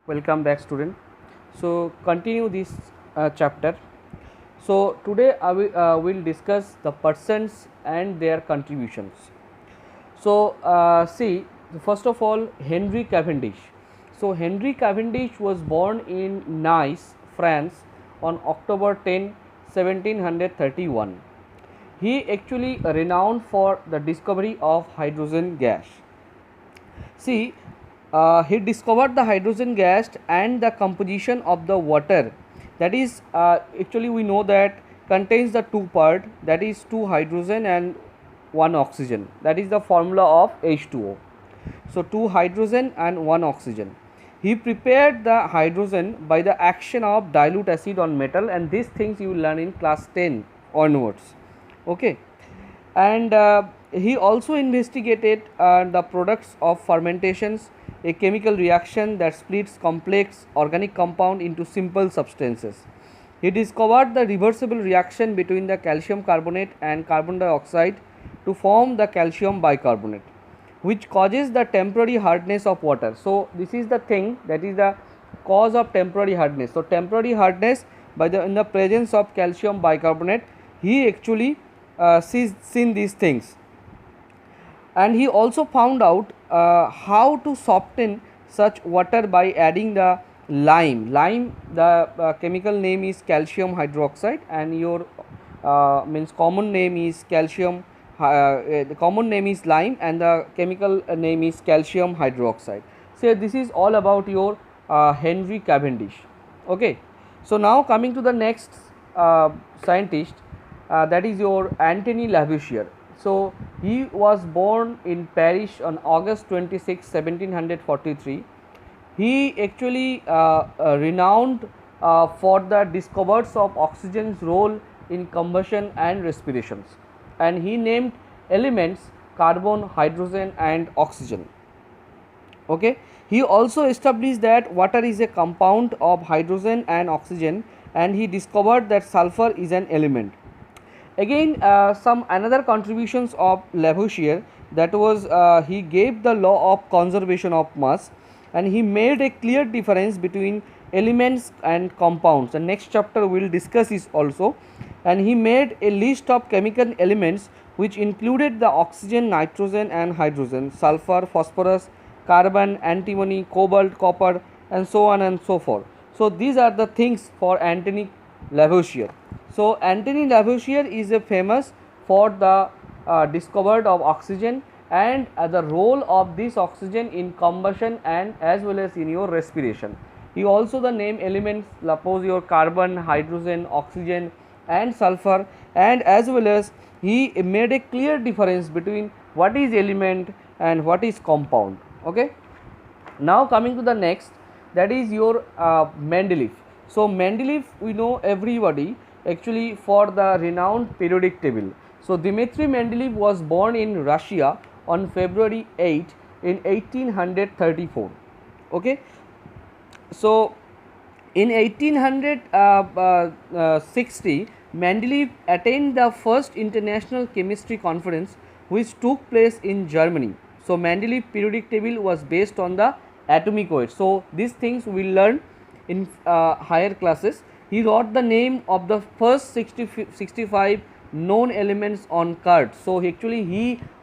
Welcome back, student. So continue this chapter. So today I will discuss the persons and their contributions. So see, first of all, Henry Cavendish. So Henry Cavendish was born in Nice, France, on October 10, 1731. He actually renowned for the discovery of hydrogen gas. See, he discovered the hydrogen gas and the composition of the water. That is, actually we know that contains the two part, that is two hydrogen and one oxygen. That is the formula of H2O. So two hydrogen and one oxygen. He prepared the hydrogen by the action of dilute acid on metal, and these things you will learn in class 10 onwards. Okay. And he also investigated the products of fermentations, a chemical reaction that splits complex organic compound into simple substances. He discovered the reversible reaction between the calcium carbonate and carbon dioxide to form the calcium bicarbonate, which causes the temporary hardness of water. So this is the thing, that is the cause of temporary hardness. So temporary hardness by the in the presence of calcium bicarbonate, he actually seen these things. And he also found out how to soften such water by adding the lime. The chemical name is calcium hydroxide, and your means common name is calcium. The common name is lime, and the chemical name is calcium hydroxide. So this is all about your Henry Cavendish. Okay. So now coming to the next scientist, that is your Antony Lavoisier. So he was born in Paris on August 26, 1743. He actually renowned for the discoveries of oxygen's role in combustion and respirations, and he named elements carbon, hydrogen and oxygen. Okay. He also established that water is a compound of hydrogen and oxygen, and he discovered that sulfur is an element. Again, some another contributions of Lavoisier, that was he gave the law of conservation of mass, and he made a clear difference between elements and compounds. The next chapter we will discuss this also. And he made a list of chemical elements which included the oxygen, nitrogen and hydrogen, sulfur, phosphorus, carbon, antimony, cobalt, copper and so on and so forth. So these are the things for Antony Lavoisier. So Antony Lavoisier is a famous for the discovery of oxygen and the role of this oxygen in combustion and as well as in your respiration. He also the name elements, suppose your carbon, hydrogen, oxygen and sulfur, and as well as he made a clear difference between what is element and what is compound. Okay. Now coming to the next, that is your Mendeleev. So Mendeleev, we know everybody actually for the renowned periodic table. So Dmitry Mendeleev was born in Russia on February 8 in 1834. Okay. So in 1860, Mendeleev attained the first international chemistry conference which took place in Germany. So Mendeleev periodic table was based on the atomic weight. So these things we will learn in higher classes. He wrote the name of the first 65 known elements on card. So he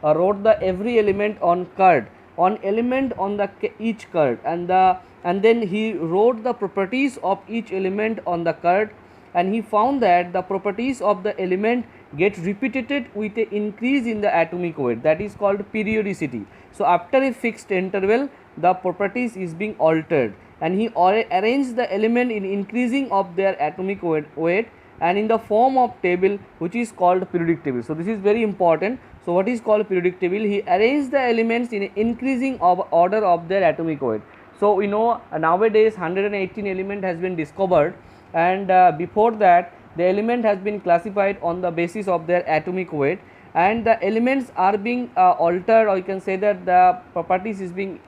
wrote the every element on card, on element on the each card, and then he wrote the properties of each element on the card, and he found that the properties of the element get repeated with a increase in the atomic weight, that is called periodicity. So after a fixed interval the properties is being altered, and he arranged the element in increasing of their atomic weight and in the form of table which is called periodic table. So this is very important. So what is called periodic table? He arranged the elements in increasing of order of their atomic weight. So we know nowadays 118 element has been discovered, and before that the element has been classified on the basis of their atomic weight, and the elements are being altered, or you can say that the properties is being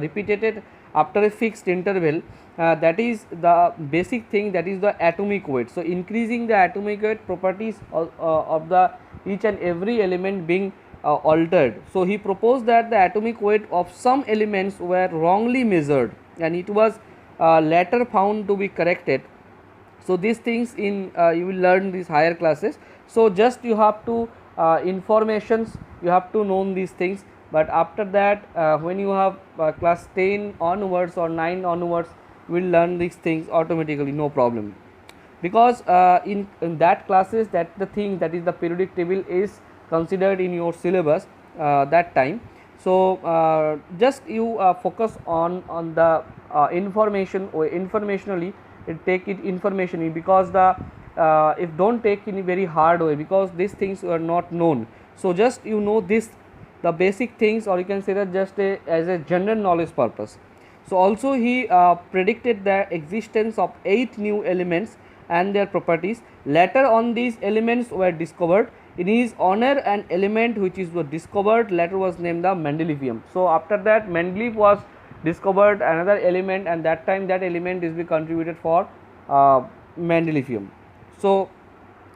repeated after a fixed interval. That is the basic thing, that is the atomic weight. So increasing the atomic weight properties of the each and every element being altered. So he proposed that the atomic weight of some elements were wrongly measured. and it was later found to be corrected. So these things in you will learn these higher classes. So just you have to informations, you have to know these things, but after that when you have class 10 onwards or 9 onwards, you will learn these things automatically, no problem, because in that classes, that the thing, that is the periodic table is considered in your syllabus that time. So just you focus on the information, or informationally take it informationally, because the if don't take in a very hard way, because these things are not known. So just you know this, the basic things, or you can say that just as a general knowledge purpose. So also he predicted the existence of 8 new elements and their properties. Later on these elements were discovered. In his honor, an element which is was discovered later was named the Mendelevium. So after that Mendeleev was discovered another element, and that time that element is be contributed for Mendelevium. So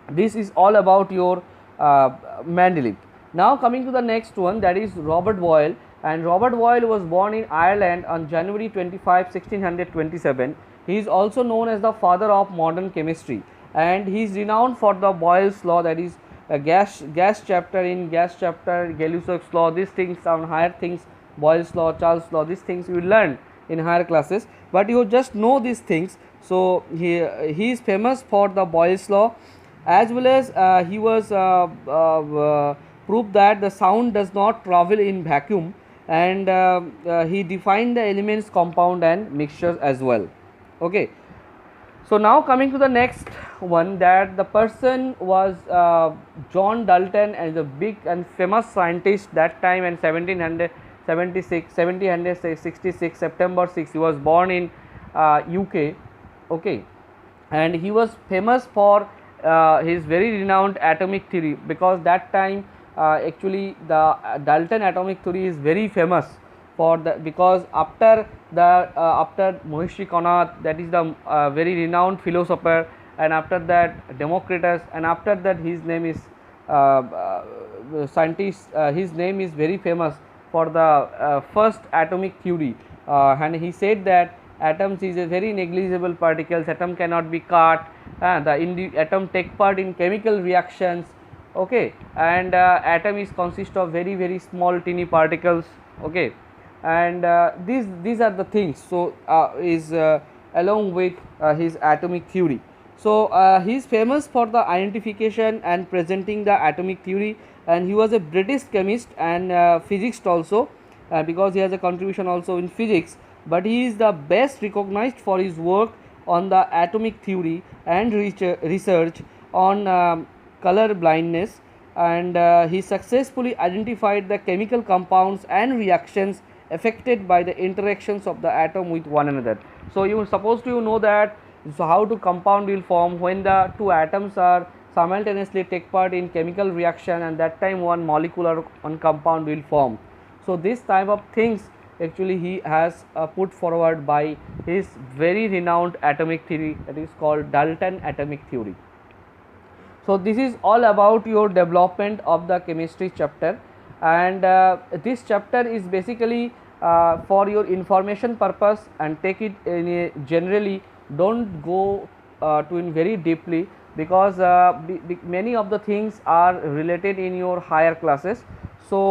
this is all about your Mendeleev. Now coming to the next one, that is Robert Boyle. And Robert Boyle was born in Ireland on January 25, 1627. He is also known as the father of modern chemistry, and he is renowned for the Boyle's law, that is a gas chapter, in gas chapter, Gay-Lussac's law, these things on higher things, Boyle's law, Charles' law, these things you will learn in higher classes, but you just know these things. So he is famous for the Boyle's law, as well as he was proved that the sound does not travel in vacuum, and he defined the elements, compound and mixtures as well. Okay. So now coming to the next one, that the person was John Dalton, and the big and famous scientist that time, in 1766 September 6 he was born in UK. Okay, and he was famous for his very renowned atomic theory, because that time actually the Dalton atomic theory is very famous for the, because after the after Maharishi Connaught, that is the very renowned philosopher, and after that Democritus, and after that his name is scientist, his name is very famous for the first atomic theory, and he said that atoms is a very negligible particles, atom cannot be cut, the atom take part in chemical reactions. Okay, and atom is consist of very small teeny particles. Okay, and these are the things. So is along with his atomic theory. So he is famous for the identification and presenting the atomic theory, and he was a British chemist and physicist also, because he has a contribution also in physics, but he is the best recognized for his work on the atomic theory and research on color blindness, and he successfully identified the chemical compounds and reactions affected by the interactions of the atom with one another. So you are supposed to know that, so how to compound will form when the two atoms are simultaneously take part in chemical reaction, and that time one molecule or one compound will form. So this type of things actually he has put forward by his very renowned atomic theory, that is called Dalton atomic theory. So this is all about your development of the chemistry chapter, and this chapter is basically for your information purpose, and take it in a generally, don't go to in very deeply, because many of the things are related in your higher classes. So